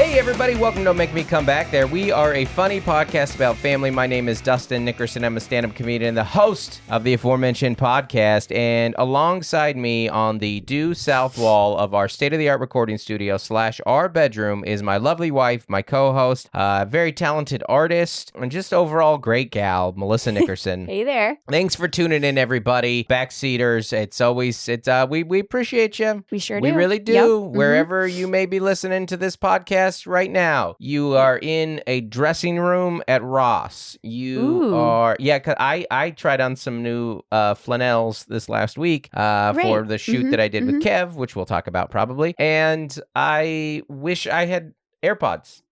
Hey everybody, welcome to Don't Make Me Come Back There. We are a funny podcast about family. My name is Dustin Nickerson. I'm a stand-up comedian, the host of the aforementioned podcast, and alongside me on the due south wall of our state-of-the-art recording studio / our bedroom is my lovely wife, my co-host, very talented artist, and just overall great gal, Melissa Nickerson. Hey there. Thanks for tuning in, everybody. Backseaters, we appreciate you. We sure do. We really do. Yep. Wherever you may be listening to this podcast right now, you are in a dressing room at Ross. You are, because I tried on some new flannels this last week for the shoot that I did with Kev, which we'll talk about probably. And I wish I had AirPods.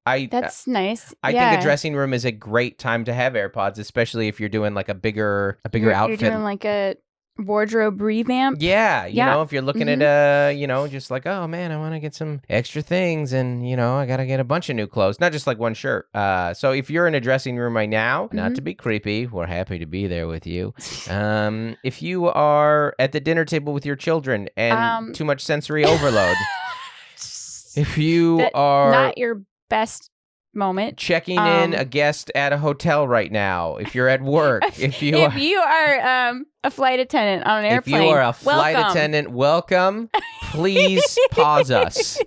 That's nice. I think a dressing room is a great time to have AirPods, especially if you're doing like a bigger outfit. You're doing like a wardrobe revamp. Yeah, you know, if you're looking at just like, oh man, I want to get some extra things, and I gotta get a bunch of new clothes, not just like one shirt. So if you're in a dressing room right now, not to be creepy, we're happy to be there with you. If you are at the dinner table with your children and too much sensory overload, if you are not your best moment checking in a guest at a hotel right now, if you're at work, if you are a flight attendant on an airplane, if you are a flight attendant, welcome. Please pause us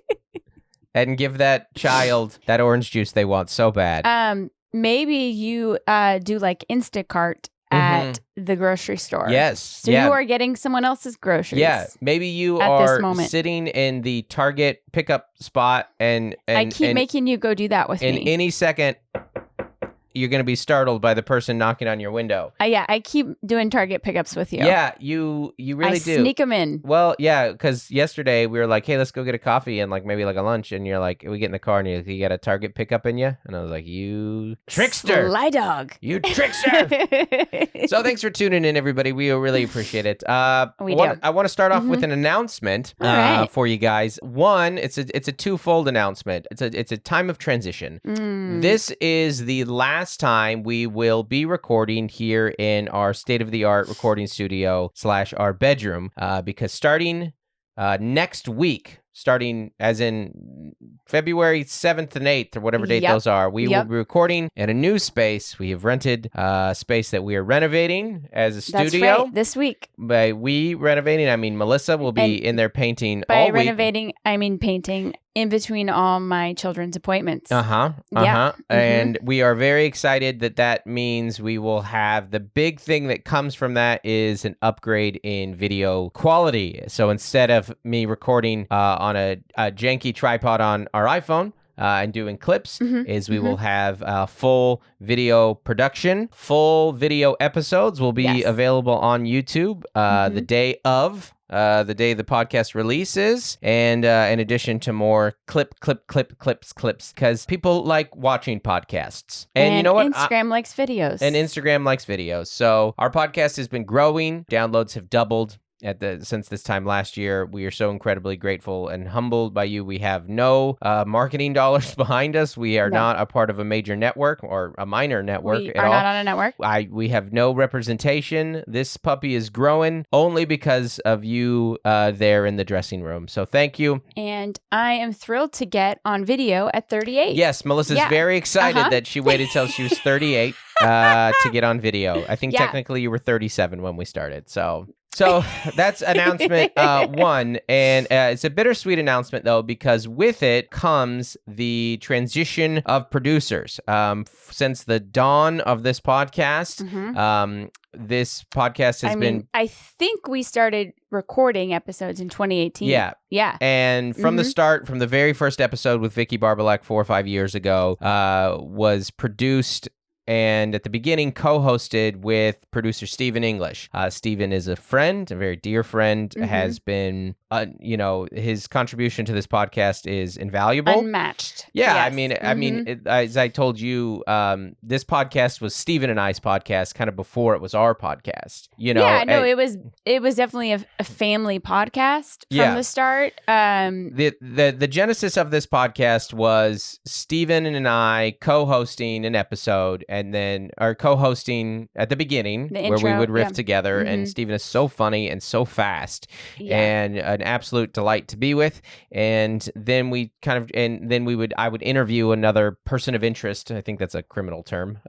and give that child that orange juice they want so bad. Maybe you do like Instacart at the grocery store. Yes. So you are getting someone else's groceries. Yeah. Maybe you are sitting in the Target pickup spot and I keep making you go do that with me. In any second, you're going to be startled by the person knocking on your window. I keep doing Target pickups with you. Yeah, you really do. Sneak them in. Well, yeah, because yesterday we were like, hey, let's go get a coffee and like maybe like a lunch. And you're like, we get in the car and you're like, you got a Target pickup in you? And I was like, you trickster. Sly dog. You trickster. So thanks for tuning in, everybody. We really appreciate it. I want to start off with an announcement for you guys. One, it's a twofold announcement. It's a time of transition. This is the last time we will be recording here in our state-of-the-art recording studio / our bedroom because starting next week, starting as in February 7th and 8th or whatever date those are, we will be recording in a new space. We have rented a space that we are renovating as a studio. That's right, this week. By we renovating, I mean Melissa will be in there painting all week. By renovating, I mean painting in between all my children's appointments. And we are very excited that means we will have the big thing that comes from that is an upgrade in video quality. So instead of me recording on a janky tripod on our iPhone and doing clips, is we will have full video production. Full video episodes will be available on YouTube the day of the day the podcast releases, and in addition to more clips, because people like watching podcasts. And you know what? Instagram likes videos. And Instagram likes videos. So our podcast has been growing. Downloads have doubled since this time last year. We are so incredibly grateful and humbled by you. We have no marketing dollars behind us. We are not a part of a major network or a minor network We at all. are not on a network. We have no representation. This puppy is growing only because of you there in the dressing room. So thank you. And I am thrilled to get on video at 38. Yes, Melissa's very excited that she waited till she was 38 to get on video. I think technically you were 37 when we started. So that's announcement one, and it's a bittersweet announcement, though, because with it comes the transition of producers. Since the dawn of this podcast, this podcast has been... I think we started recording episodes in 2018. Yeah. And from the start, from the very first episode with Vicky Barbalak 4 or 5 years ago, was produced and at the beginning co-hosted with producer Stephen English. Stephen is a friend, a very dear friend, has been, his contribution to this podcast is invaluable. Unmatched. Yeah, yes. I mean, as I told you, this podcast was Stephen and I's podcast kind of before it was our podcast. It was definitely a family podcast from the start. The genesis of this podcast was Stephen and I co-hosting an episode, and then or co-hosting at the beginning where we would riff together. And Steven is so funny and so fast and an absolute delight to be with. And then I would interview another person of interest. I think that's a criminal term.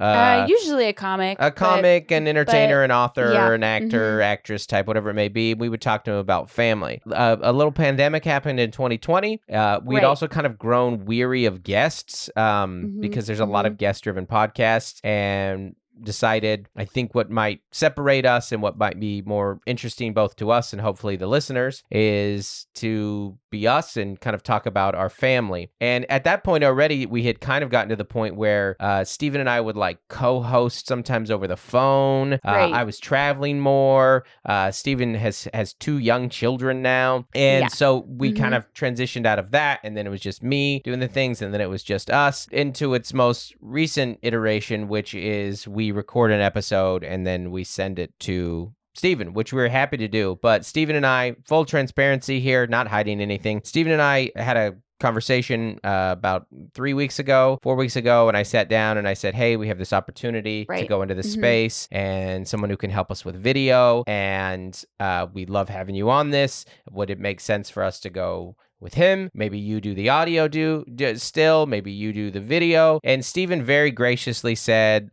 Usually a comic. An entertainer, an author, an actor, actress type, whatever it may be. We would talk to him about family. A little pandemic happened in 2020. We'd also kind of grown weary of guests because there's a lot of guest-driven podcasts, and decided, I think, what might separate us and what might be more interesting both to us and hopefully the listeners is to be us and kind of talk about our family. And at that point already, we had kind of gotten to the point where Steven and I would like co-host sometimes over the phone. I was traveling more. Steven has 2 young children now. And so we kind of transitioned out of that. And then it was just me doing the things. And then it was just us into its most recent iteration, which is we record an episode and then we send it to Steven, which we were happy to do. But Steven and I, full transparency here, not hiding anything. Steven and I had a conversation about 4 weeks ago, and I sat down and I said, hey, we have this opportunity to go into this space and someone who can help us with video, and we love having you on this. Would it make sense for us to go with him? Maybe you do the audio still, maybe you do the video. And Steven very graciously said,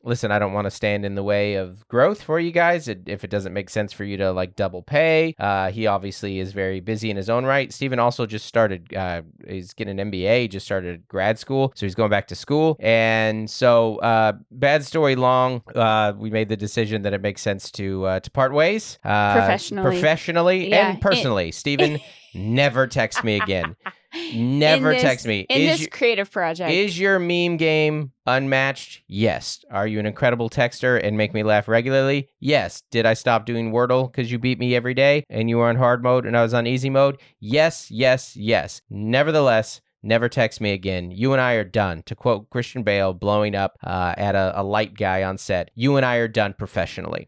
listen, I don't want to stand in the way of growth for you guys if it doesn't make sense for you to like double pay. He obviously is very busy in his own right. Steven also just started, he's getting an MBA, just started grad school. So he's going back to school. And so bad story long, we made the decision that it makes sense to part ways. Professionally and personally. Steven, never text me again. Never text me. In this creative project. Is your meme game unmatched? Yes. Are you an incredible texter and make me laugh regularly? Yes. Did I stop doing Wordle because you beat me every day and you were on hard mode and I was on easy mode? Yes, yes, yes. Nevertheless, never text me again. You and I are done. To quote Christian Bale blowing up at a light guy on set, you and I are done professionally.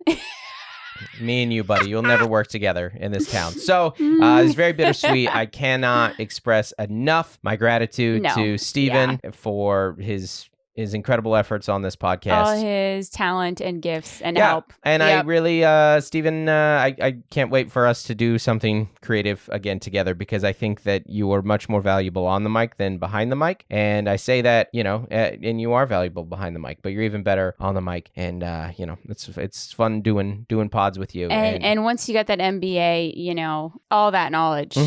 Me and you, buddy, you'll never work together in this town. So it's very bittersweet. I cannot express enough my gratitude to Steven for his incredible efforts on this podcast. All his talent and gifts and help. And I really, Steven, I can't wait for us to do something creative again together, because I think that you are much more valuable on the mic than behind the mic. And I say that, and you are valuable behind the mic, but you're even better on the mic. And, it's fun doing pods with you. And once you get that MBA, all that knowledge.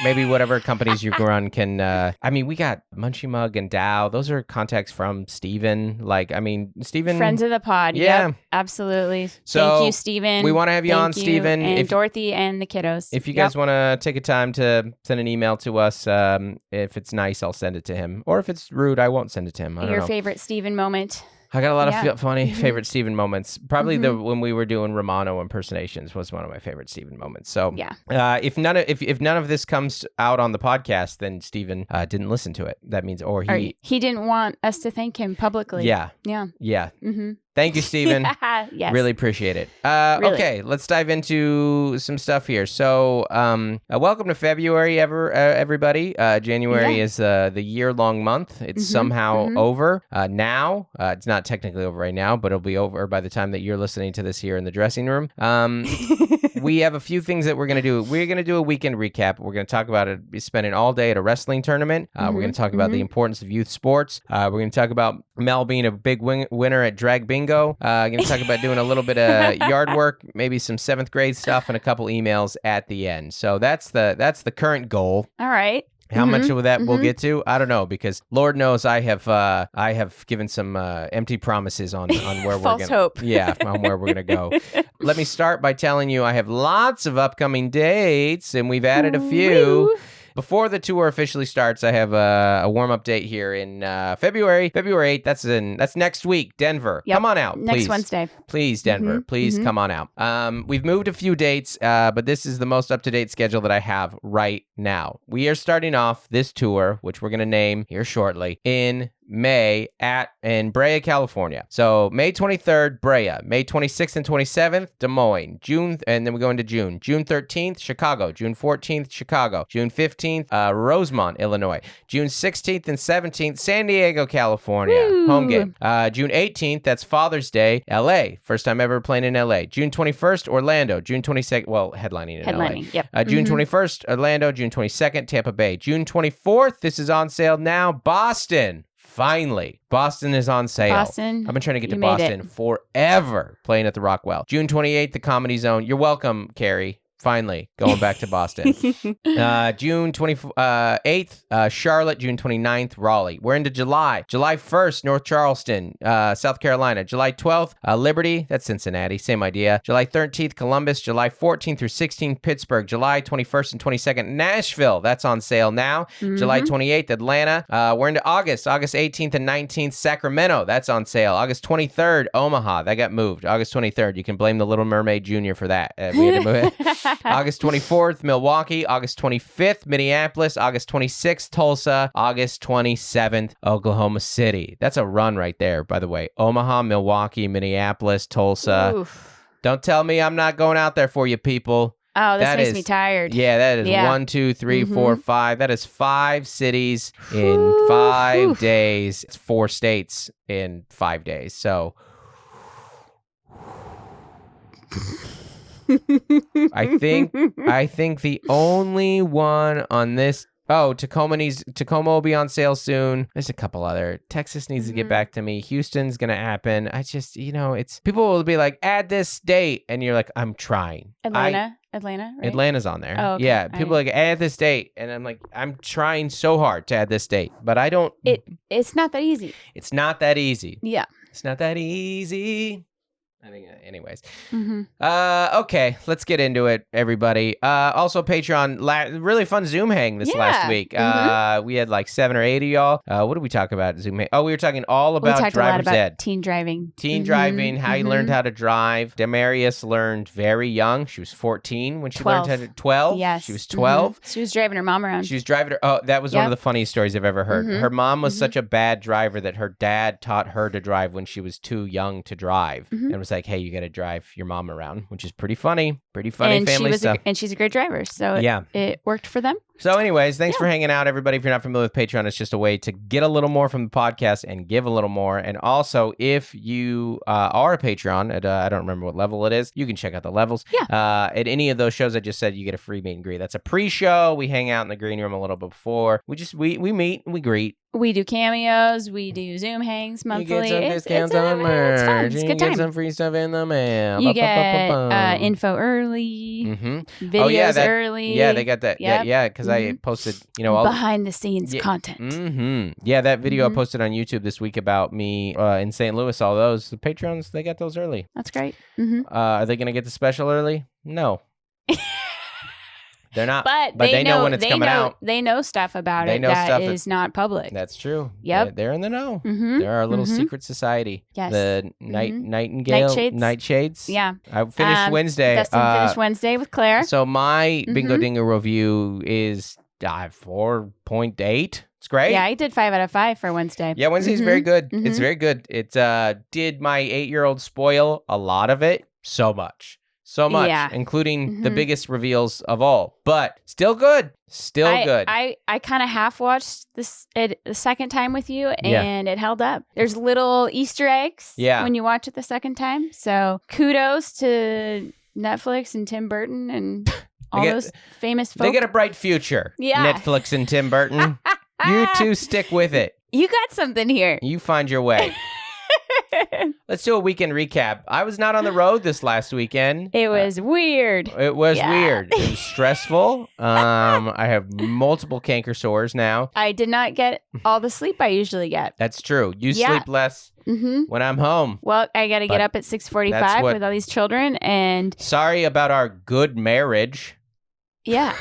Maybe whatever companies you run can, we got Munchie Mug and Dow. Those are contacts from Steven. Steven. Friends of the pod. Yeah. Yep, absolutely. So thank you, Steven. We want to have you on, Steven. And Dorothy and the kiddos. If you guys want to take a time to send an email to us, if it's nice, I'll send it to him. Or if it's rude, I won't send it to him. I don't know. Your favorite Steven moment. I got a lot of funny favorite Steven moments. Probably when we were doing Romano impersonations was one of my favorite Steven moments. So if none of this comes out on the podcast, then Steven didn't listen to it. That means he didn't want us to thank him publicly. Yeah. Mm-hmm. Thank you, Steven. Yes. Really appreciate it. Really. Okay, let's dive into some stuff here. So, welcome to February, everybody. January is the year-long month. It's somehow over now. It's not technically over right now, but it'll be over by the time that you're listening to this here in the dressing room. We have a few things that we're going to do. We're going to do a weekend recap. We're going to talk about it. We're spending all day at a wrestling tournament. We're going to talk about the importance of youth sports. We're going to talk about Mel being a big winner at Drag Bingo. Going to talk about doing a little bit of yard work, maybe some 7th grade stuff, and a couple emails at the end. So that's the current goal. All right. How much of that we'll get to, I don't know, because Lord knows I have given some empty promises on where we're false hope. On where we're gonna go. Let me start by telling you I have lots of upcoming dates, and we've added a few. Before the tour officially starts, I have a warm-up date here in February 8th. That's next week, Denver. Yep. Come on out, please. Next Wednesday. Please, Denver. Please come on out. We've moved a few dates, but this is the most up-to-date schedule that I have right now. We are starting off this tour, which we're going to name here shortly, in May in Brea, California. So May 23rd, Brea. May 26th and 27th, Des Moines. And then we go into June. June 13th, Chicago. June 14th, Chicago. June 15th, Rosemont, Illinois. June 16th and 17th, San Diego, California. Woo. Home game. June 18th, that's Father's Day, LA. First time ever playing in LA. June 21st, Orlando. June 22nd, headlining in LA. Yep. June 21st, Orlando. June 22nd, Tampa Bay. June 24th, this is on sale now, Boston. Finally, Boston is on sale. Boston, I've been trying to get to Boston forever, playing at the Rockwell. June 28th, the Comedy Zone. You're welcome, Carrie. Finally, going back to Boston. June 28th, Charlotte. June 29th, Raleigh. We're into July. July 1st, North Charleston, South Carolina. July 12th, Liberty. That's Cincinnati. Same idea. July 13th, Columbus. July 14th through 16th, Pittsburgh. July 21st and 22nd, Nashville. That's on sale now. July 28th, Atlanta. We're into August. August 18th and 19th, Sacramento. That's on sale. August 23rd, Omaha. That got moved. August 23rd. You can blame the Little Mermaid Jr. for that. We had to move it. August 24th, Milwaukee. August 25th, Minneapolis. August 26th, Tulsa. August 27th, Oklahoma City. That's a run right there, by the way. Omaha, Milwaukee, Minneapolis, Tulsa. Oof. Don't tell me I'm not going out there for you, people. Oh, this makes me tired. Yeah, that is 1, 2, 3, 4, 5. That is 5 cities in 5 days. It's 4 states in 5 days. So... I think the only one on this. Oh, Tacoma will be on sale soon. There's a couple other. Texas needs to get back to me. Houston's gonna happen. I just, it's people will be like, add this date, and you're like, I'm trying. Atlanta, right? Atlanta's on there. Oh, okay. Yeah, people are like, add this date, and I'm like, I'm trying so hard to add this date, but I don't. It's not that easy. It's not that easy. Yeah, it's not that easy. I think, anyways. Okay, let's get into it, everybody. Also, Patreon, really fun Zoom hang this last week. We had like 7 or 8 of y'all. What did we talk about at Zoom hang? Oh, we were talking all about driver's ed. Teen driving. Teen driving, how you learned how to drive. Demarius learned very young. She was 14 when she learned how to... 12? Yes. She was 12. She was driving her mom around. She was driving her... Oh, that was one of the funniest stories I've ever heard. Her mom was such a bad driver that her dad taught her to drive when she was too young to drive. And was like, hey, you got to drive your mom around, which is pretty funny and family stuff. And she's a great driver, so it worked for them. So anyways, thanks for hanging out, everybody. If you're not familiar with Patreon, it's just a way to get a little more from the podcast and give a little more. And also, if you are a Patreon at I don't remember what level it is, you can check out the levels. At any of those shows I just said, you get a free meet and greet. That's a pre-show. We hang out in the green room a little bit before. We meet and we greet. We do cameos. We do Zoom hangs monthly. You get some discounts on merch. It's fun. It's a good time. You get some free stuff in the mail. You get info early, videos early. Yeah, they got that. Yep. Yeah, because I posted, all behind the scenes content. Yeah, that video I posted on YouTube this week about me in St. Louis. All those the Patreons, they got those early. That's great. Are they gonna get the special early? No. They're not, but they know when it's coming out. They know stuff about it that is not public. That's true. Yep. They're in the know. They're our little secret society. Yes. The Nightingale. Nightshades. Yeah. I finished Wednesday. Dustin finished Wednesday with Claire. So my Bingo Dingo review is 4.8. It's great. Yeah, I did 5 out of 5 for Wednesday. Yeah, Wednesday's very good. It's very good. It did my 8-year-old spoil a lot of it. So much, including the biggest reveals of all. But still good. Good. I kind of half watched this the second time with you, and it held up. There's little Easter eggs when you watch it the second time. So kudos to Netflix and Tim Burton and all those famous folks. They get a bright future. Yeah. Netflix and Tim Burton. You two stick with it. You got something here. You find your way. Let's do a weekend recap. I was not on the road this last weekend. It was weird. It was weird. It was stressful. I have multiple canker sores now. I did not get all the sleep I usually get. That's true. You sleep less when I'm home. Well, I got to get up at 6:45 with all these children. And sorry about our good marriage. Yeah.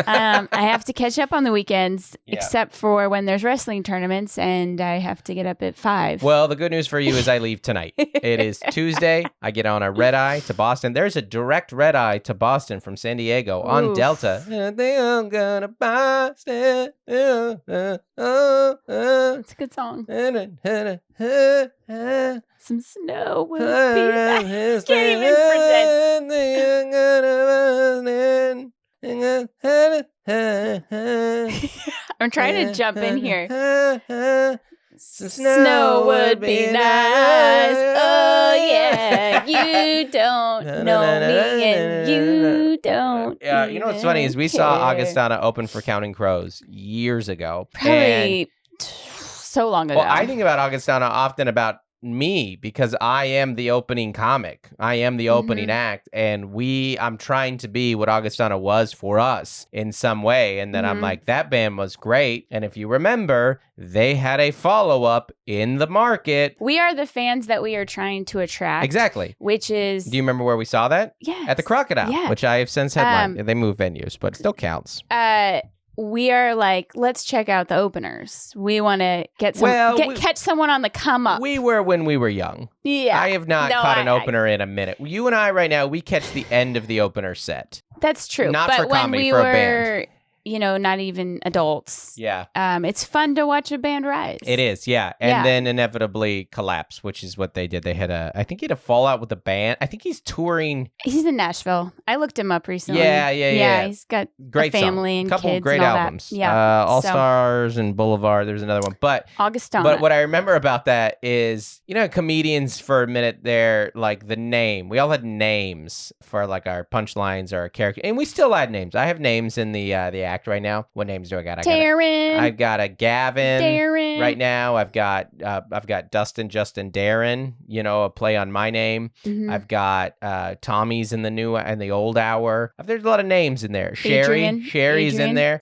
I have to catch up on the weekends, except for when there's wrestling tournaments, and I have to get up at 5. Well, the good news for you is I leave tonight. It is Tuesday. I get on a red eye to Boston. There's a direct red eye to Boston from San Diego on Delta. I think I'm gonna Boston. It's a good song. Some snow would be nice. Can't even pretend. I'm trying to jump in here. Some snow would be nice. Oh yeah, you don't know me and you don't. Yeah, you know what's funny is we saw Augustana open for Counting Crows years ago. Probably so long ago. Well, I think about Augustana often about me because I am the opening comic. I am the opening act, and I'm trying to be what Augustana was for us in some way. And then I'm like, that band was great. And if you remember, they had a follow-up in the market. We are the fans that we are trying to attract. Exactly. Which is... Do you remember where we saw that? Yes. At the Crocodile, which I have since headlined. They move venues, but it still counts. We are like, let's check out the openers. We want to get some, catch someone on the come up. We were when we were young. Yeah. I have not caught an opener in a minute. You and I right now, we catch the end of the opener set. That's true. Not for comedy, for a band. Not even adults. Yeah. It's fun to watch a band rise. It is, yeah. And then inevitably collapse, which is what they did. They had I think he had a fallout with the band. I think he's touring. He's in Nashville. I looked him up recently. Yeah. He's got great a family and couple kids great and all albums. That. Yeah. All Stars and Boulevard. There's another one. But Augustana. But what I remember about that is, comedians for a minute there, like the name. We all had names for like our punchlines or our character. And we still had names. I have names in the act right now. What names do I got? Darren. I've got a Gavin. Darren. Right now, I've got Dustin, Justin, Darren. A play on my name. I've got Tommy's in the new and the old hour. There's a lot of names in there. Sherry's in there.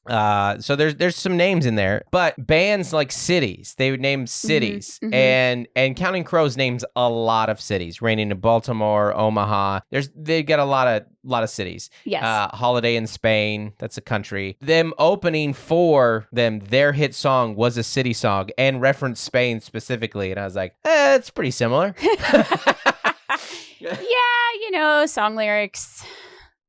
So there's some names in there. But bands like cities, they would name cities, and Counting Crows names a lot of cities. Raining in Baltimore, Omaha. They've got a lot of cities. Yes. Holiday in Spain. That's a country. Them opening for them, their hit song was a city song and referenced Spain specifically. And I was like, it's pretty similar. Yeah, song lyrics.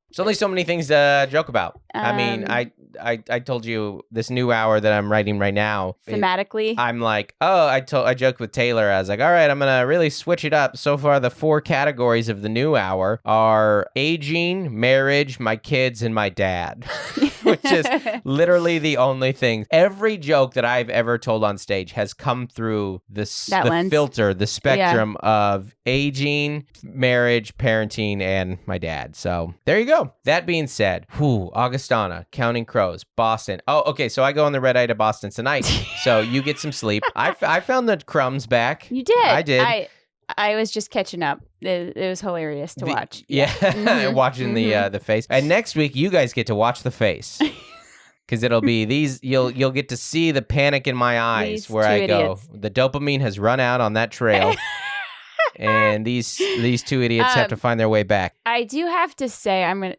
There's only so many things to joke about. I mean, I told you this new hour that I'm writing right now. Thematically? I'm like, I joked with Taylor. I was like, all right, I'm going to really switch it up. So far, the 4 categories of the new hour are aging, marriage, my kids, and my dad. Which is literally the only thing. Every joke that I've ever told on stage has come through the filter, the spectrum of aging, marriage, parenting, and my dad. So there you go. That being said, Augustana, Counting Crows, Boston. Oh, okay. So I go on the red eye to Boston tonight. So you get some sleep. I found the crumbs back. You did. I did. I was just catching up. It was hilarious to watch. Yeah, watching the face. And next week, you guys get to watch the face. Because it'll be these, you'll get to see the panic in my eyes where I go, the dopamine has run out on that trail. And these 2 idiots have to find their way back. I do have to say,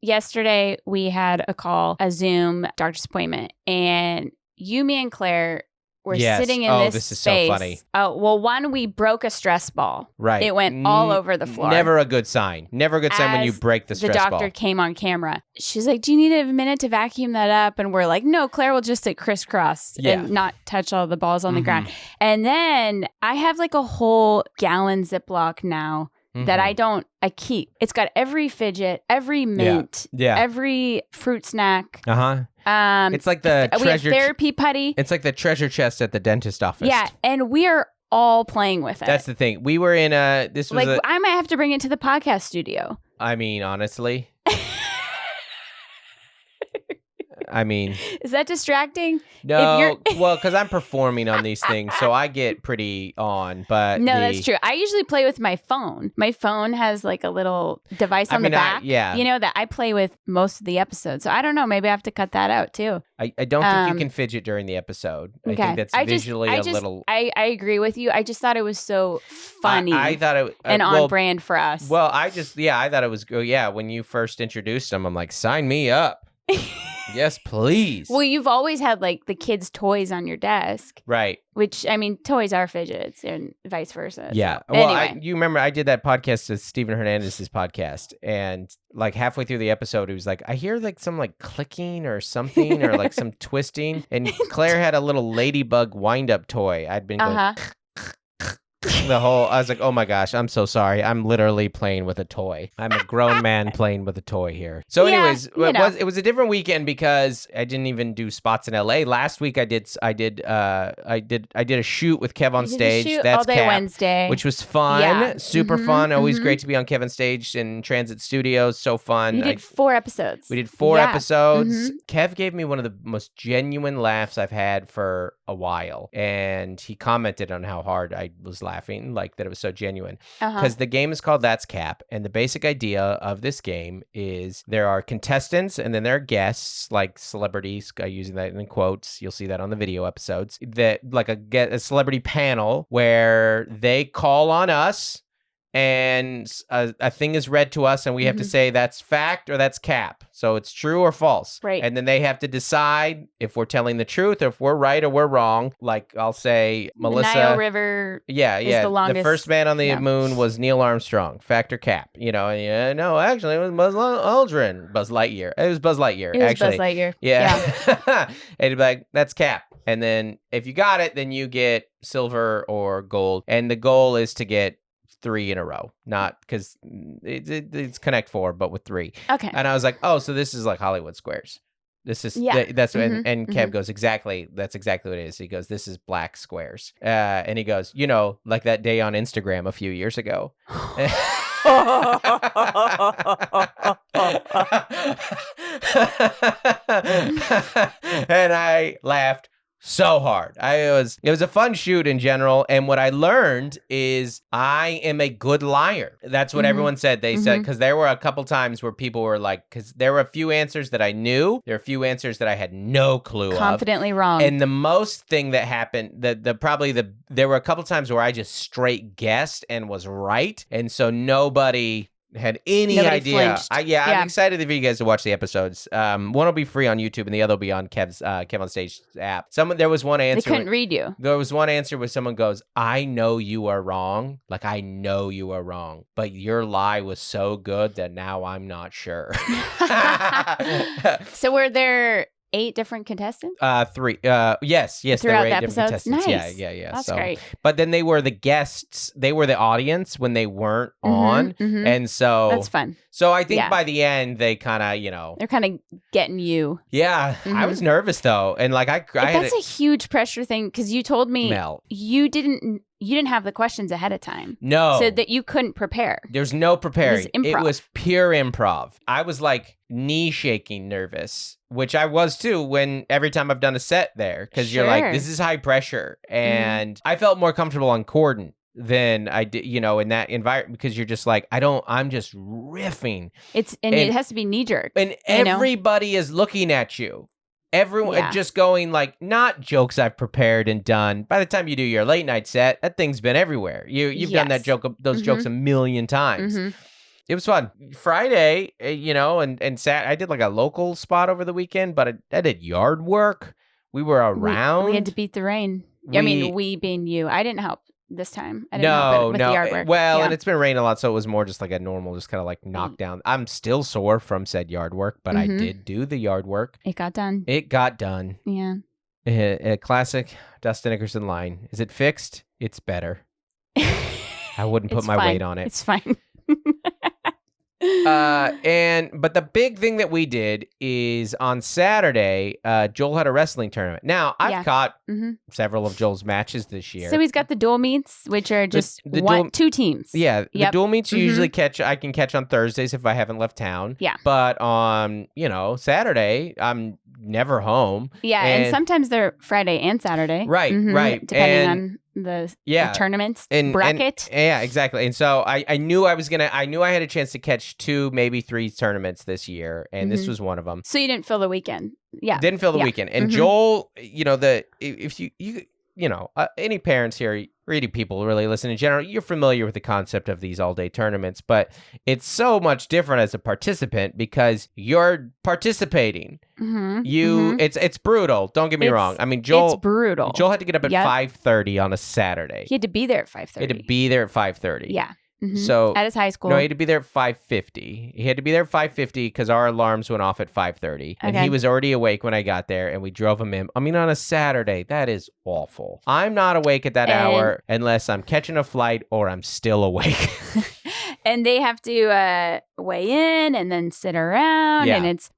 yesterday we had a Zoom doctor's appointment, and me and Claire were sitting in this is space. So funny. Oh, well, one, we broke a stress ball. Right. It went all over the floor. Never a good sign. Never a good sign when you break the stress ball. The doctor came on camera. She's like, do you need a minute to vacuum that up? And we're like, no, Claire will just sit crisscross and not touch all the balls on the ground. And then I have like a whole gallon Ziploc now that I keep. It's got every fidget, every mint, every fruit snack. It's like the treasure therapy putty. It's like the treasure chest at the dentist office. Yeah, and we are all playing with it. That's the thing. We were in this was I might have to bring it to the podcast studio. I mean, honestly. I mean... Is that distracting? No, well, because I'm performing on these things, so I get pretty on, but... No, that's true. I usually play with my phone. My phone has like a little device on the back, that I play with most of the episodes. So I don't know. Maybe I have to cut that out too. I don't think you can fidget during the episode. I think that's visually a little... I agree with you. I just thought it was so funny I thought it and on brand for us. Well, I thought it was... when you first introduced them, I'm like, sign me up. Yes, please. Well, you've always had like the kids' toys on your desk. Right. Which, I mean, toys are fidgets and vice versa. Yeah. So, well, anyway. You remember I did that podcast with Steven Hernandez's podcast, and like halfway through the episode, he was like, I hear like some like clicking or something or like some twisting. And Claire had a little ladybug wind-up toy. I'd been going... I was like, oh my gosh, I'm so sorry. I'm literally playing with a toy. I'm a grown man playing with a toy here. So anyways, it was a different weekend because I didn't even do spots in LA. Last week I did a shoot with Kev on stage. That's all day Cap, Wednesday, which was fun, super fun. Always great to be on Kevin's stage in Transit Studios. So fun. We did 4 episodes. We did 4 episodes. Kev gave me one of the most genuine laughs I've had for a while, and he commented on how hard I was laughing, like that it was so genuine. Because the game is called That's Cap, and the basic idea of this game is there are contestants and then there are guests, like celebrities, using that in quotes. You'll see that on the video episodes. That like a celebrity panel where they call on us, and a thing is read to us, and we have to say that's fact or that's cap. So it's true or false. Right. And then they have to decide if we're telling the truth or if we're right or we're wrong. Like I'll say, Melissa... The Nile River is the longest. The first man on the moon was Neil Armstrong. Fact or cap? And no, actually, it was Buzz Lightyear. It was Buzz Lightyear, actually. Buzz Lightyear. Yeah. And he'd be like, that's cap. And then if you got it, then you get silver or gold. And the goal is to get 3 in a row, not because it's Connect 4, but with 3. Okay. And I was like, oh, so this is like Hollywood Squares. This is that's and Kev goes, exactly, that's exactly what it is. He goes, this is black squares. And he goes, like that day on Instagram a few years ago. And I laughed so hard. It was a fun shoot in general, and what I learned is I am a good liar. That's what everyone said. They said, because there were a couple times where people were like, because there were a few answers that I knew, there were a few answers that I had no clue confidently wrong. And the most thing that happened, there were a couple times where I just straight guessed and was right, and so nobody had any idea. I'm excited for you guys to watch the episodes. One will be free on YouTube, and the other will be on Kev's Kev on Stage app. There was one answer. They couldn't read you. There was one answer where someone goes, I know you are wrong. Like, I know you are wrong, but your lie was so good that now I'm not sure. So were there 8 different contestants? 3. Yes. There were 8 different contestants. Nice. Yeah. That's great. But then they were the guests. They were the audience when they weren't on, and so that's fun. So I think by the end they kind of, they're kind of getting you. Yeah, I was nervous though, and like that's a huge pressure thing because you told me Mel, you didn't have the questions ahead of time. No, so that you couldn't prepare. There's no preparing. It was pure improv. I was like knee shaking nervous, which I was too every time I've done a set there, because you're like, this is high pressure, and I felt more comfortable on Corden than I did, in that environment, because you're just like, I'm just riffing. And it has to be knee jerk, and everybody is looking at you. Everyone just going like, not jokes I've prepared and done. By the time you do your late night set, that thing's been everywhere. You've done that those jokes a million times. It was fun. Friday, and Saturday, I did like a local spot over the weekend, but I did yard work. We were around. We had to beat the rain. We being you. I didn't help this time. I didn't help with the yard work. Well, and it's been raining a lot, so it was more just like a normal, just kind of like knockdown. I'm still sore from said yard work, but I did do the yard work. It got done. Yeah. A classic Dustin Nickerson line. Is it fixed? It's better. I wouldn't put my weight on it. It's fine. But the big thing that we did is on Saturday, Joel had a wrestling tournament. Now, I've caught several of Joel's matches this year. So he's got the dual meets, which are just 2 teams. Yeah, the dual meets you usually I can catch on Thursdays if I haven't left town. Yeah. But on, Saturday, I'm never home. Yeah, and sometimes they're Friday and Saturday. Right, right. Depending on the tournaments bracket. Yeah, exactly. And so I knew I had a chance to catch 2, maybe 3 tournaments this year, and this was one of them. So you didn't fill the weekend. Yeah. Didn't fill the weekend. And Joel, if any parents here, or any people really listen in general, you're familiar with the concept of these all-day tournaments, but it's so much different as a participant because you're participating. It's brutal. Don't get me wrong. I mean, Joel. It's brutal. Joel had to get up at 5:30 on a Saturday. He had to be there at 5:30. He had to be there at 5:30. Yeah. So at his high school. No, he had to be there at 5:50. He had to be there at 5:50 because our alarms went off at 5:30. And he was already awake when I got there, and we drove him in. I mean, on a Saturday, that is awful. I'm not awake at that hour unless I'm catching a flight or I'm still awake. And they have to weigh in and then sit around, and it's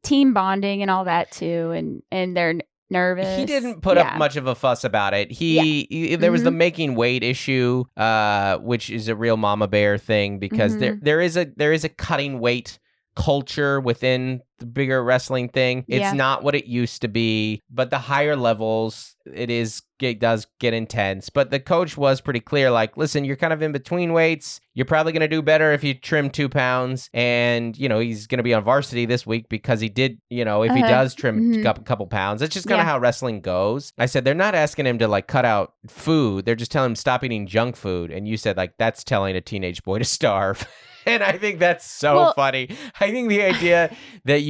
team bonding and all that too, and they're nervous. He didn't put up much of a fuss about it. There was the making weight issue, which is a real mama bear thing because there is a cutting weight culture within the bigger wrestling thing. It's not what it used to be, but the higher levels it does get intense. But the coach was pretty clear, like, listen, you're kind of in between weights. You're probably going to do better if you trim 2 pounds. And, he's going to be on varsity this week because he did, if he does trim a couple pounds. That's just kind of how wrestling goes. I said, they're not asking him to like cut out food. They're just telling him stop eating junk food. And you said like, that's telling a teenage boy to starve. And I think that's so funny. I think the idea that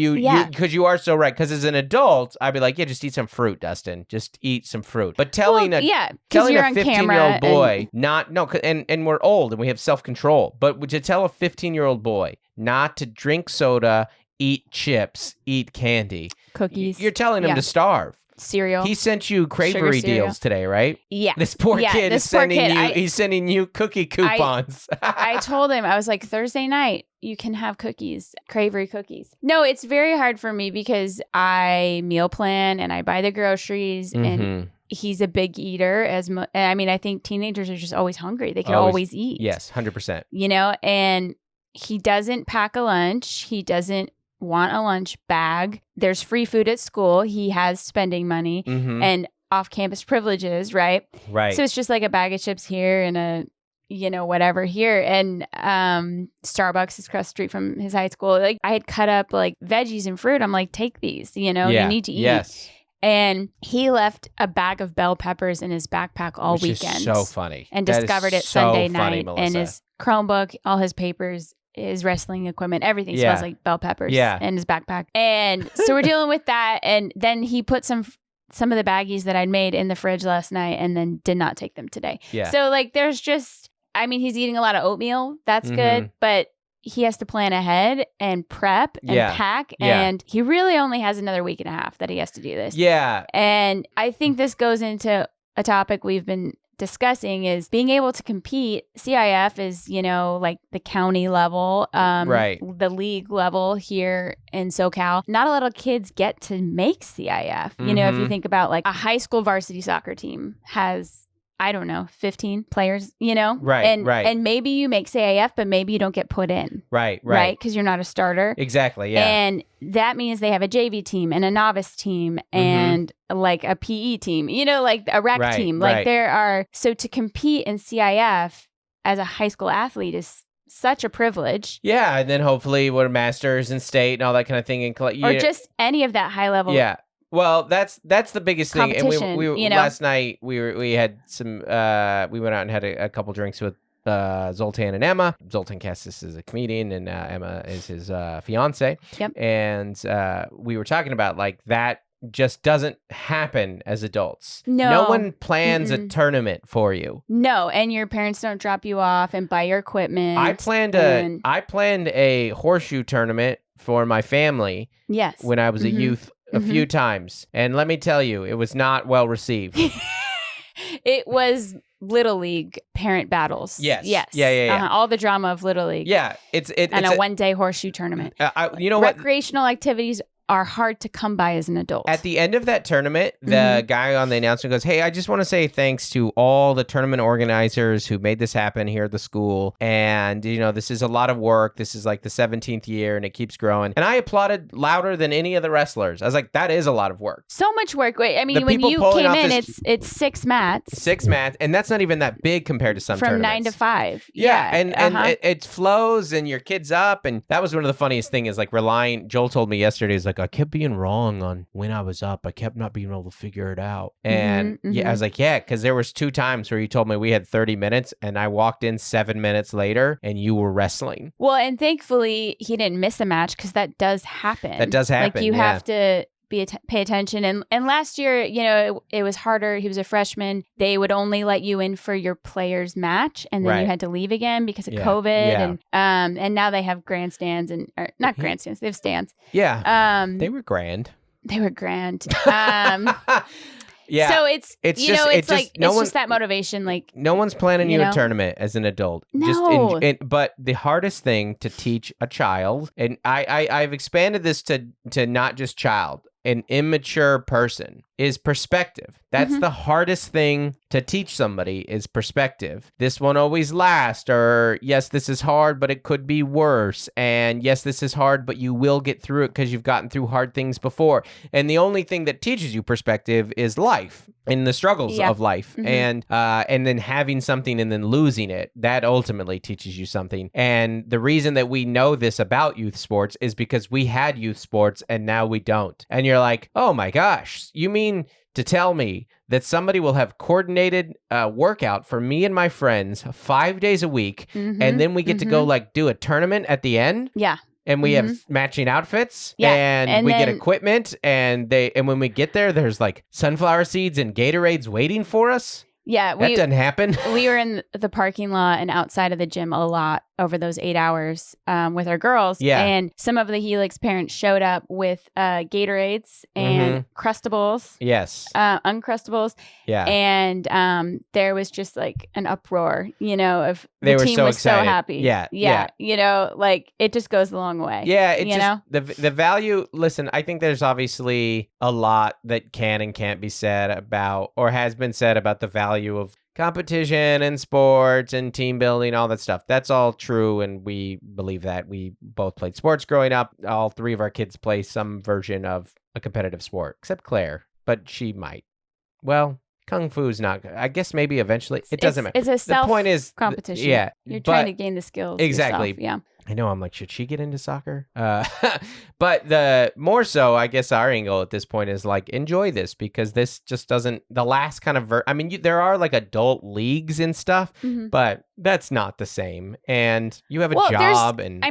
because you are so right. Because as an adult, I'd be like, just eat some fruit, Dustin. Just eat some fruit. But telling a 15-year-old boy and we're old and we have self-control. But to tell a 15-year-old boy not to drink soda, eat chips, eat candy, cookies, you're telling him to starve. Cereal. He sent you Cravery deals today, right? Yeah. This poor kid is sending you cookie coupons. I told him, I was like, Thursday night, you can have cookies, Cravery cookies. No, it's very hard for me because I meal plan and I buy the groceries and he's a big eater. I think teenagers are just always hungry. They can always eat. Yes, 100%. And he doesn't pack a lunch. He doesn't want a lunch bag. There's free food at school. He has spending money and off-campus privileges, right? Right. So it's just like a bag of chips here and a, whatever here. And Starbucks is across the street from his high school. Like I had cut up like veggies and fruit. I'm like, take these, you need to eat. Yes. And he left a bag of bell peppers in his backpack all weekend. So funny. And discovered it Sunday night. Melissa. And his Chromebook, all his papers, his wrestling equipment, everything smells like bell peppers in his backpack. And so we're dealing with that. And then he put some of the baggies that I'd made in the fridge last night and then did not take them today. Yeah. So like there's just, he's eating a lot of oatmeal. That's good. But he has to plan ahead and prep and pack. And he really only has another week and a half that he has to do this. Yeah. And I think this goes into a topic we've been discussing is being able to compete. CIF is, like the county level, right. The league level here in SoCal. Not a lot of kids get to make CIF. If you think about like a high school varsity soccer team has, 15 players, Right, And maybe you make CIF, but maybe you don't get put in. Right. Because you're not a starter. Exactly, yeah. And that means they have a JV team and a novice team and like a PE team, like a rec team. Like there are, so to compete in CIF as a high school athlete is such a privilege. Yeah, and then hopefully what masters and state and all that kind of thing. Or just any of that high level. Yeah. Well, that's the biggest thing. And we last night we had some we went out and had a couple drinks with Zoltan and Emma. Zoltan Cassis is a comedian and Emma is his fiance. Yep. And we were talking about like that just doesn't happen as adults. No one plans a tournament for you. No, and your parents don't drop you off and buy your equipment. I planned a horseshoe tournament for my family. Yes. When I was a youth. A few times. And let me tell you, it was not well received. It was Little League parent battles. Yes. Yeah. All the drama of Little League. Yeah. It's a one-day horseshoe tournament. You know what? Recreational activities are hard to come by as an adult. At the end of that tournament, the guy on the announcement goes, hey, I just want to say thanks to all the tournament organizers who made this happen here at the school. And, this is a lot of work. This is like the 17th year and it keeps growing. And I applauded louder than any of the wrestlers. I was like, that is a lot of work. So much work. Wait, I mean, when you came in, it's 6 mats. 6 mats. And that's not even that big compared to some From tournaments. 9 to 5. Yeah. And it flows and your kid's up. And that was one of the funniest things is like Joel told me yesterday, is like, I kept being wrong on when I was up. I kept not being able to figure it out. And I was like, yeah, because there was 2 times where you told me we had 30 minutes and I walked in 7 minutes later and you were wrestling. Well, and thankfully he didn't miss a match because that does happen. Like you have to pay attention. And last year, it was harder. He was a freshman. They would only let you in for your player's match, and then you had to leave again because of COVID. Yeah. And now they have grandstands or not grandstands. They have stands. Yeah. They were grand. They were grand. Yeah. So it's just that motivation. Like no one's planning you a tournament as an adult. No. But the hardest thing to teach a child, and I've expanded this to not just child, an immature person, is perspective. That's the hardest thing to teach somebody is perspective. This won't always last, or yes, this is hard, but it could be worse. And yes, this is hard, but you will get through it because you've gotten through hard things before. And the only thing that teaches you perspective is life and the struggles of life. And then having something and then losing it, that ultimately teaches you something. And the reason that we know this about youth sports is because we had youth sports and now we don't. And you're like, oh my gosh, you mean to tell me that somebody will have coordinated workout for me and my friends 5 days a week, and then we get to go like do a tournament at the end? Yeah. And we have matching outfits, and we get equipment, and when we get there, there's like sunflower seeds and Gatorades waiting for us. Yeah, that doesn't happen. We were in the parking lot and outside of the gym a lot over those 8 hours with our girls. Yeah. And some of the Helix parents showed up with Gatorades and Crustables. Yes. Uncrustables. Yeah. And there was just like an uproar, of the team was excited. So happy. Yeah. Like it just goes a long way. Yeah. The value, listen, I think there's obviously a lot that can and can't be said about, or has been said about the value of competition and sports and team building, all that stuff. That's all true, and we believe that. We both played sports growing up. All 3 of our kids play some version of a competitive sport, except Claire, but she might. Well, Kung Fu's not good. I guess maybe eventually. It doesn't matter. It's a self the point is, competition. You're trying to gain the skills. Exactly. Yourself. Yeah. I know, I'm like, should she get into soccer? But the more so, I guess our angle at this point is like, enjoy this, because this just doesn't, the last kind of, there are like adult leagues and stuff, but that's not the same. And you have a job and...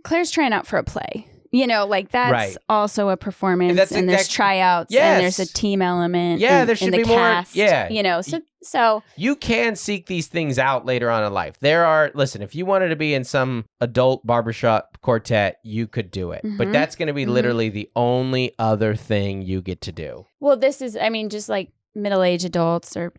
Claire's trying out for a play. Like that's also a performance, and there's tryouts, and there's a team element. Yeah, there should be cast, more. Yeah, so you can seek these things out later on in life. Listen, if you wanted to be in some adult barbershop quartet, you could do it, but that's going to be literally the only other thing you get to do. Well, this is, just like middle-aged adults, or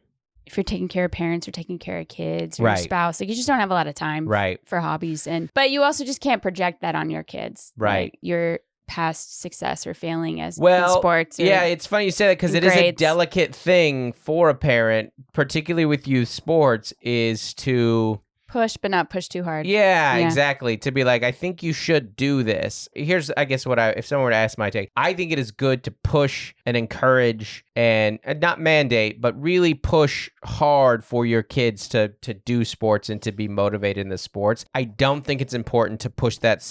if you're taking care of parents or taking care of kids or your spouse, like you just don't have a lot of time for hobbies. But you also just can't project that on your kids. Right. Like your past success or failing in sports. It's funny you say that, because it is a delicate thing for a parent, particularly with youth sports, is to... push, but not push too hard. Yeah, exactly. To be like, I think you should do this. Here's, I guess, if someone were to ask my take, I think it is good to push and encourage and not mandate, but really push hard for your kids to do sports and to be motivated in the sports. I don't think it's important to push with that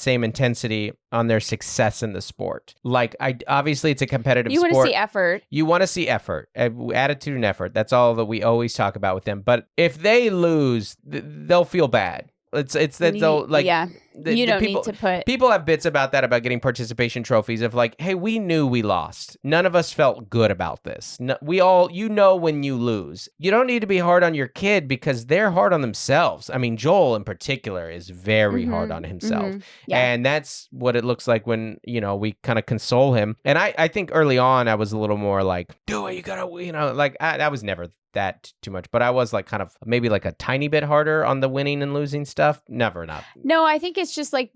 same intensity on their success in the sport. Like, obviously it's a competitive sport. You want to see effort. You want to see effort, attitude and effort. That's all that we always talk about with them. But if they lose, they'll feel bad. It's that they'll like. Yeah. You don't need to put... People have bits about that, about getting participation trophies of like, hey, we knew we lost. None of us felt good about this. No, we all, when you lose. You don't need to be hard on your kid, because they're hard on themselves. Joel in particular is very hard on himself. Yeah. And that's what it looks like when, we kind of console him. And I think early on I was a little more like, do it, you gotta, like I was never that too much, but I was like kind of maybe like a tiny bit harder on the winning and losing stuff. Never enough. No, I think it's just like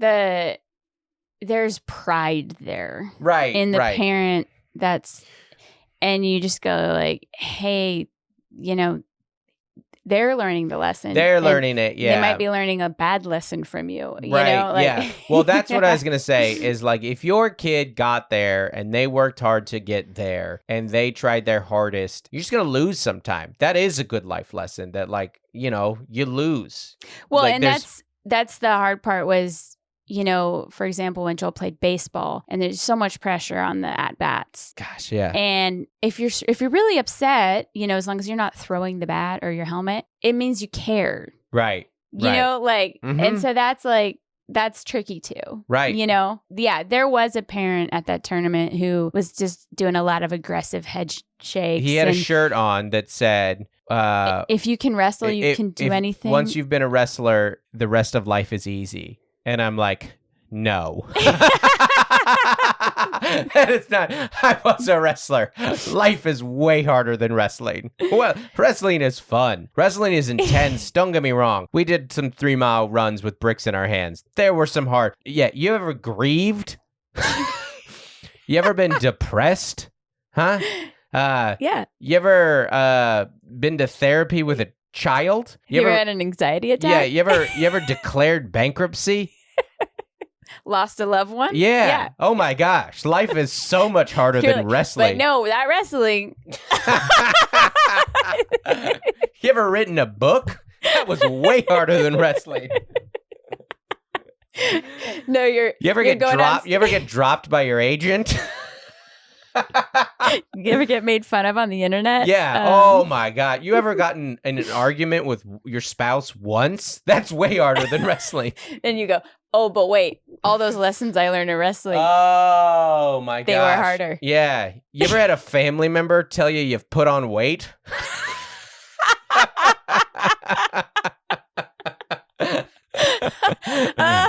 there's pride there. Right. In the parent and you just go like, hey, they're learning the lesson. They're learning it, yeah. They might be learning a bad lesson from you, right, yeah. Well, that's what I was going to say is like if your kid got there and they worked hard to get there and they tried their hardest, you're just going to lose sometime. That is a good life lesson that like, you lose. Well, like, and that's the hard part was, for example, when Joel played baseball and there's so much pressure on the at-bats. Gosh, yeah. And if you're really upset, as long as you're not throwing the bat or your helmet, it means you cared. Right. And so that's tricky too. Right. Yeah, there was a parent at that tournament who was just doing a lot of aggressive head shakes. He had a shirt on that said, if you can wrestle, you can do anything. Once you've been a wrestler, the rest of life is easy. And I'm like, no. It's not. I was a wrestler. Life is way harder than wrestling. Well, wrestling is fun. Wrestling is intense. Don't get me wrong. We did some 3-mile runs with bricks in our hands. There were some hard. Yeah, you ever grieved? You ever been depressed? Huh? Yeah. You ever been to therapy with a child? You ever had an anxiety attack? Yeah, you ever declared bankruptcy? Lost a loved one? Yeah. Oh my gosh. Life is so much harder than wrestling. But no, that wrestling. You ever written a book? That was way harder than wrestling. No, You ever get dropped? You ever get dropped by your agent? You ever get made fun of on the internet? Yeah. Oh my God. You ever gotten in an argument with your spouse once? That's way harder than wrestling. And you go, oh, but wait, all those lessons I learned in wrestling. Oh my God. They were harder. Yeah. You ever had a family member tell you you've put on weight?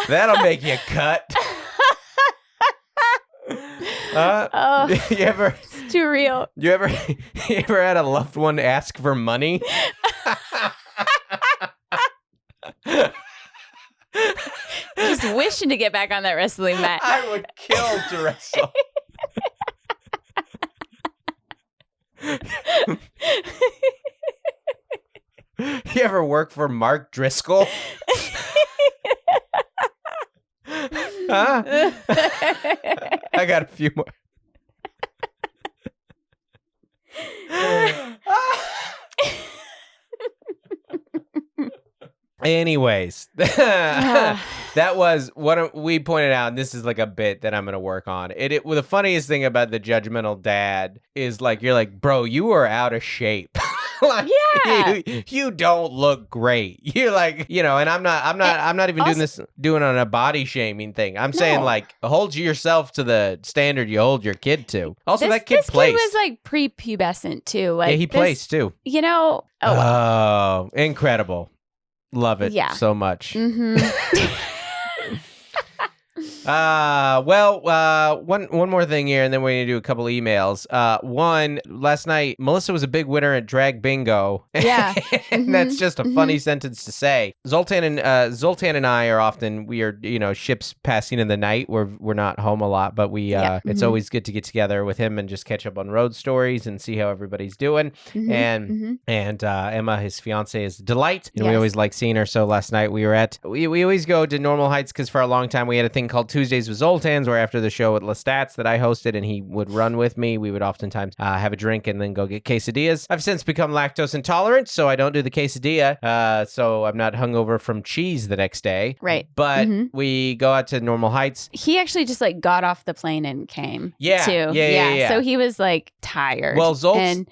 That'll make you cut. It's too real. You ever had a loved one ask for money? Just wishing to get back on that wrestling mat. I would kill to wrestle. You ever work for Mark Driscoll? Huh? I got a few more. Anyways, that was what we pointed out. And this is like a bit that I'm going to work on. Well, the funniest thing about the judgmental dad is like, you're like, bro, you are out of shape. Like, yeah, you don't look great. You're like, and I'm not even doing on a body shaming thing. I'm saying like, hold yourself to the standard you hold your kid to. Also, that kid placed. This kid was like prepubescent too. Like, yeah, he placed too. Oh, incredible. Love it so much. Mm-hmm. One more thing here, and then we're gonna do a couple emails. One, last night Melissa was a big winner at Drag Bingo. Yeah, and that's just a funny sentence to say. Zoltan and I are often ships passing in the night. We're not home a lot, but it's always good to get together with him and just catch up on road stories and see how everybody's doing. And Emma, his fiance, is a delight, and we always like seeing her. So last night we always go to Normal Heights because for a long time we had a thing called Tuesdays with Zoltan's, where after the show at Lestat's that I hosted and he would run with me, we would oftentimes have a drink and then go get quesadillas. I've since become lactose intolerant, so I don't do the quesadilla, so I'm not hungover from cheese the next day. Right. But we go out to Normal Heights. He actually just like got off the plane and came. Yeah. Too. Yeah. So he was like tired. Well, Zolt's,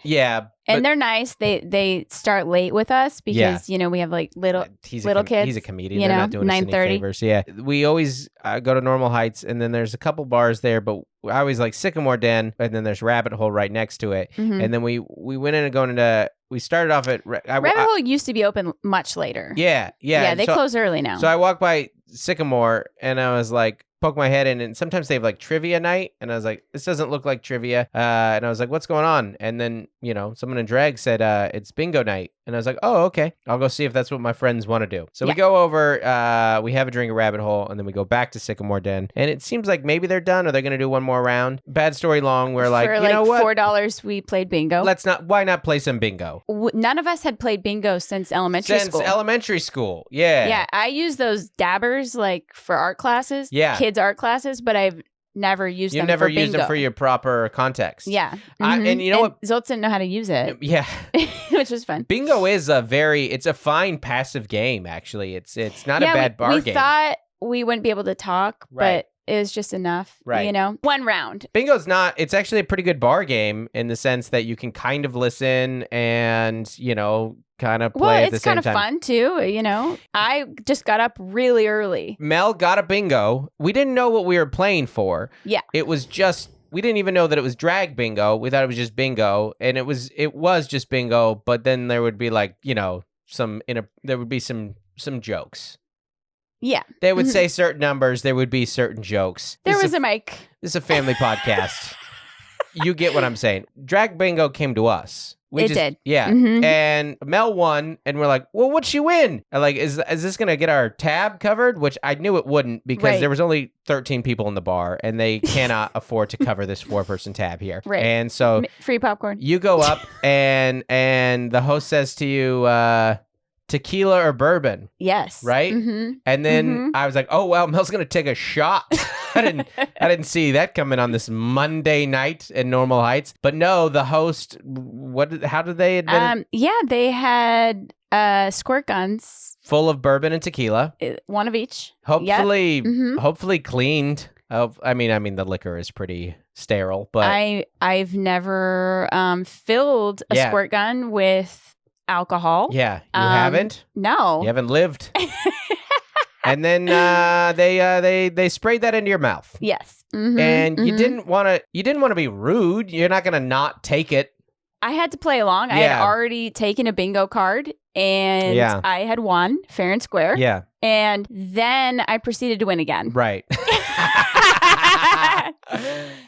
and they're nice. They start late with us because we have like little kids. He's a comedian. They're not doing us any favors. Yeah, we always go to Normal Heights, and then there's a couple bars there, but I always like Sycamore Den, and then there's Rabbit Hole right next to it. And then we went in and going into. We started off at Rabbit Hole used to be open much later. Yeah. They close early now. So I walked by Sycamore, and I was like, poke my head in, and sometimes they have like trivia night, and I was like, this doesn't look like trivia, and I was like, what's going on? And then someone in drag said it's bingo night, And I was like, oh, okay. I'll go see if that's what my friends want to do. So we go over, we have a drink of Rabbit Hole, and then we go back to Sycamore Den. And it seems like maybe they're done or they're going to do one more round. Bad story long. We're like, you know what? For $4, we played bingo. Why not play some bingo? None of us had played bingo since elementary school. Since elementary school, yeah. Yeah, I use those dabbers like for art classes, kids' art classes, but I've never used them for bingo. You never used them for your proper context. Yeah. And you know what? Zoltz didn't know how to use it. Yeah. Which was fun. Bingo is it's a fine passive game, actually. It's not a bad bar game. We thought we wouldn't be able to talk, but it was just enough, you know? One round. Bingo's it's actually a pretty good bar game in the sense that you can kind of listen and, you know, kind of play at the same time. Well, it's kind of fun too, you know? I just got up really early. Mel got a bingo. We didn't know what we were playing for. Yeah. It was just, we didn't even know that it was drag bingo. We thought it was just bingo. And it was just bingo, but then there would be like, you know, there would be some jokes. Yeah. They would say certain numbers. There would be certain jokes. There was a mic. This is a family podcast. You get what I'm saying. Drag bingo came to us. It did. Yeah. Mm-hmm. And Mel won, and we're like, well, what'd she win? And like, is this going to get our tab covered? Which I knew it wouldn't because there was only 13 people in the bar, and they cannot afford to cover this 4-person tab here. Right. And so... Free popcorn. You go up, and the host says to you... tequila or bourbon? Yes. Right? Mm-hmm. And then I was like, oh, well, Mel's going to take a shot. I didn't see that coming on this Monday night in Normal Heights. But no, the host, how did they admit it? They had squirt guns. Full of bourbon and tequila. One of each. Hopefully cleaned. I mean, the liquor is pretty sterile, but... I've never filled a squirt gun with alcohol. Yeah, you haven't? No. You haven't lived. And then they sprayed that into your mouth. Yes. Mm-hmm, and you didn't want to be rude. You're not going to not take it. I had to play along. Yeah. I had already taken a bingo card and I had won fair and square. Yeah. And then I proceeded to win again. Right.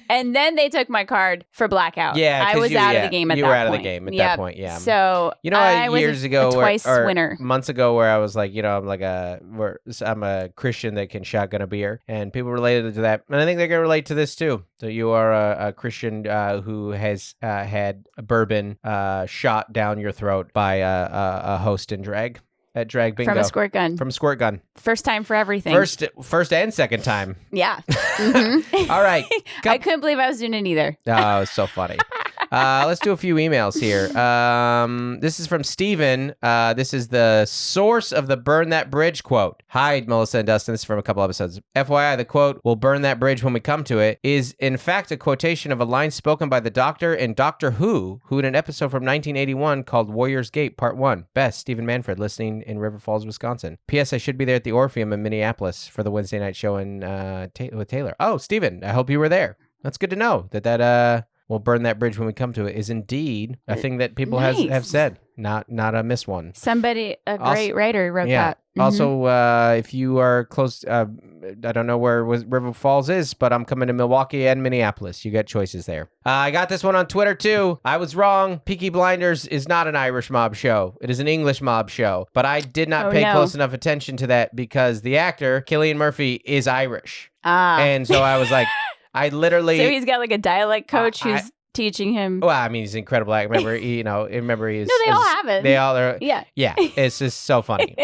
And then they took my card for blackout. Yeah, I was out of the game at that point. You were out of the game at that point, yeah. So you know, years ago, twice winner, months ago, where I was like, you know, I'm a Christian that can shotgun a beer, and people related to that, and I think they're gonna relate to this too. So you are a Christian who has had a bourbon shot down your throat by a host in drag. At drag bingo. From a squirt gun. From a squirt gun. First time for everything. First and second time. Yeah. Mm-hmm. All right. I couldn't believe I was doing it either. Oh, it's so funny. Let's do a few emails here. This is from Steven. This is the source of the Burn That Bridge quote. Hi, Melissa and Dustin. This is from a couple episodes. FYI, the quote, "We'll burn that bridge when we come to it," is in fact a quotation of a line spoken by the Doctor in Doctor Who in an episode from 1981 called Warrior's Gate Part 1. Best, Stephen Manfred, listening in River Falls, Wisconsin. P.S. I should be there at the Orpheum in Minneapolis for the Wednesday night show with Taylor. Oh, Stephen, I hope you were there. That's good to know that "We'll burn that bridge when we come to it" is indeed a thing that people have said. Not a miss one. Somebody, great writer, wrote that. Mm-hmm. Also, if you are close, I don't know where River Falls is, but I'm coming to Milwaukee and Minneapolis. You got choices there. I got this one on Twitter too. I was wrong. Peaky Blinders is not an Irish mob show. It is an English mob show. But I did not pay close enough attention to that because the actor, Cillian Murphy, is Irish. And so I was like... I literally... So he's got like a dialect coach who's teaching him... Well, I mean, he's incredible. I remember, he's... No, they all have it. They all are... Yeah. Yeah, it's just so funny.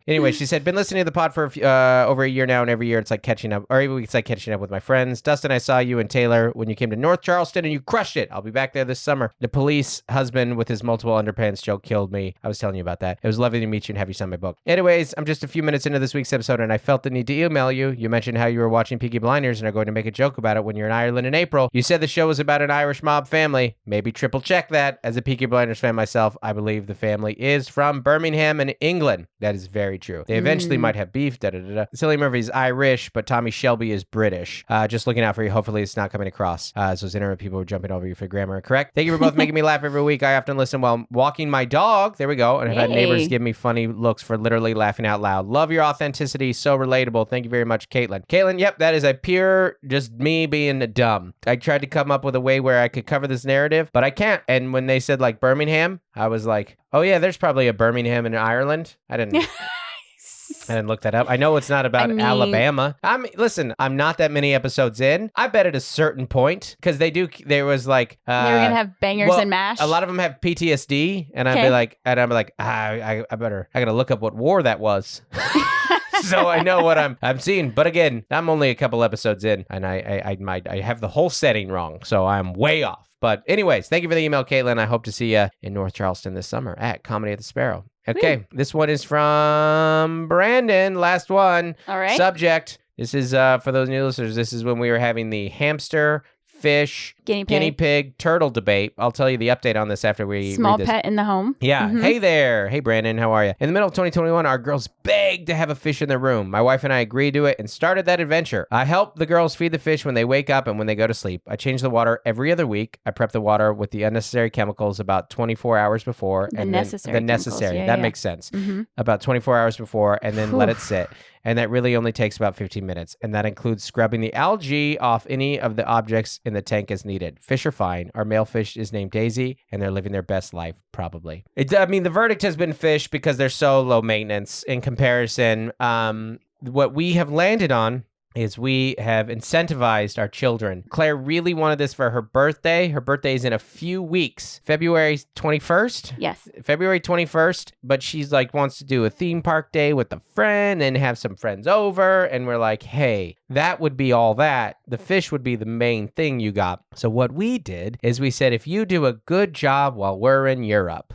Anyway, she said, been listening to the pod for over a year now, and every year it's like catching up, or every week it's like catching up with my friends. Dustin, I saw you and Taylor when you came to North Charleston, and you crushed it. I'll be back there this summer. The police husband with his multiple underpants joke killed me. I was telling you about that. It was lovely to meet you and have you sign my book. Anyways, I'm just a few minutes into this week's episode, and I felt the need to email you. You mentioned how you were watching Peaky Blinders and are going to make a joke about it when you're in Ireland in April. You said the show was about an Irish mob family. Maybe triple check that. As a Peaky Blinders fan myself, I believe the family is from Birmingham in England. That is very true. They eventually might have beef. Cillian Murphy's Irish, but Tommy Shelby is British. Just looking out for you. Hopefully it's not coming across. Those internet people are jumping over you for grammar. Correct? Thank you for both making me laugh every week. I often listen while walking my dog. There we go. And I've had neighbors give me funny looks for literally laughing out loud. Love your authenticity. So relatable. Thank you very much, Caitlin. Caitlin, yep, that is a pure just me being dumb. I tried to come up with a way where I could cover this narrative, but I can't. And when they said like Birmingham, I was like, oh yeah, there's probably a Birmingham in Ireland. I didn't look that up. I know it's not about Alabama. Listen, I'm not that many episodes in. I bet at a certain point, because there was like... they were going to have bangers and mash? A lot of them have PTSD, and I'd be like, I gotta look up what war that was. So I know what I'm seeing. But again, I'm only a couple episodes in, and I have the whole setting wrong, so I'm way off. But anyways, thank you for the email, Caitlin. I hope to see you in North Charleston this summer at Comedy at the Sparrow. Okay, This one is from Brandon. Last one. All right. Subject. This is, for those new listeners, this is when we were having the hamster, fish, guinea pig, turtle debate. I'll tell you the update on this after we Small read this. pet in the home. Yeah. Mm-hmm. Hey there. Hey, Brandon. How are you? In the middle of 2021, our girls begged to have a fish in their room. My wife and I agreed to it and started that adventure. I help the girls feed the fish when they wake up and when they go to sleep. I change the water every other week. I prep the water with the unnecessary chemicals about 24 hours before. The necessary. That makes sense. Mm-hmm. About 24 hours before, and then let it sit. And that really only takes about 15 minutes. And that includes scrubbing the algae off any of the objects in the tank as needed. Fish are fine. Our male fish is named Daisy, and they're living their best life, probably. The verdict has been fish because they're so low maintenance in comparison. What we have landed on is we have incentivized our children. Claire really wanted this for her birthday. Her birthday is in a few weeks. February 21st? Yes. February 21st, but she's like wants to do a theme park day with a friend and have some friends over. And we're like, hey, that would be all that. The fish would be the main thing you got. So what we did is we said, if you do a good job while we're in Europe,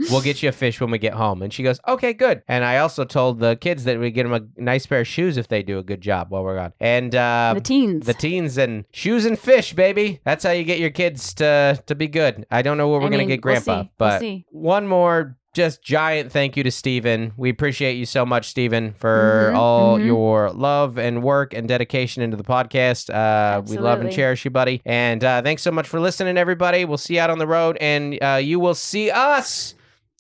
we'll get you a fish when we get home. And she goes, okay, good. And I also told the kids that we get them a nice pair of shoes if they do a good job while we're gone. And the teens and shoes and fish, baby. That's how you get your kids to be good. I don't know where we're going to get Grandpa, but one more just giant thank you to Steven. We appreciate you so much, Steven, for all your love and work and dedication into the podcast. We love and cherish you, buddy. And thanks so much for listening, everybody. We'll see you out on the road, and you will see us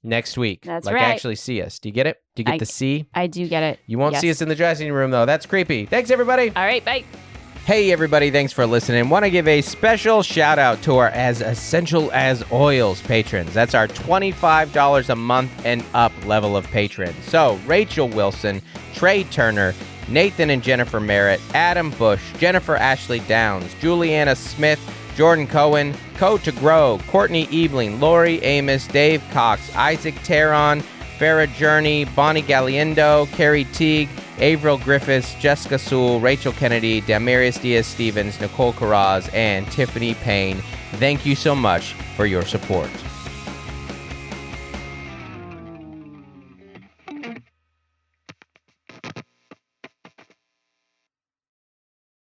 next week. That's right. Actually see us. Do you get it? Do you get the C? I do get it. You won't see us in the dressing room, though. That's creepy. Thanks, everybody. All right, bye. Hey, everybody. Thanks for listening. Want to give a special shout out to our As Essential as Oils patrons. That's our $25 a month and up level of patron. So, Rachel Wilson, Trey Turner, Nathan and Jennifer Merritt, Adam Bush, Jennifer Ashley Downs, Juliana Smith, Jordan Cohen, Code to Grow, Courtney Ebling, Lori Amos, Dave Cox, Isaac Teron, Farrah Journey, Bonnie Galiendo, Carrie Teague, Avril Griffiths, Jessica Sewell, Rachel Kennedy, Damarius Diaz-Stevens, Nicole Carraz, and Tiffany Payne. Thank you so much for your support.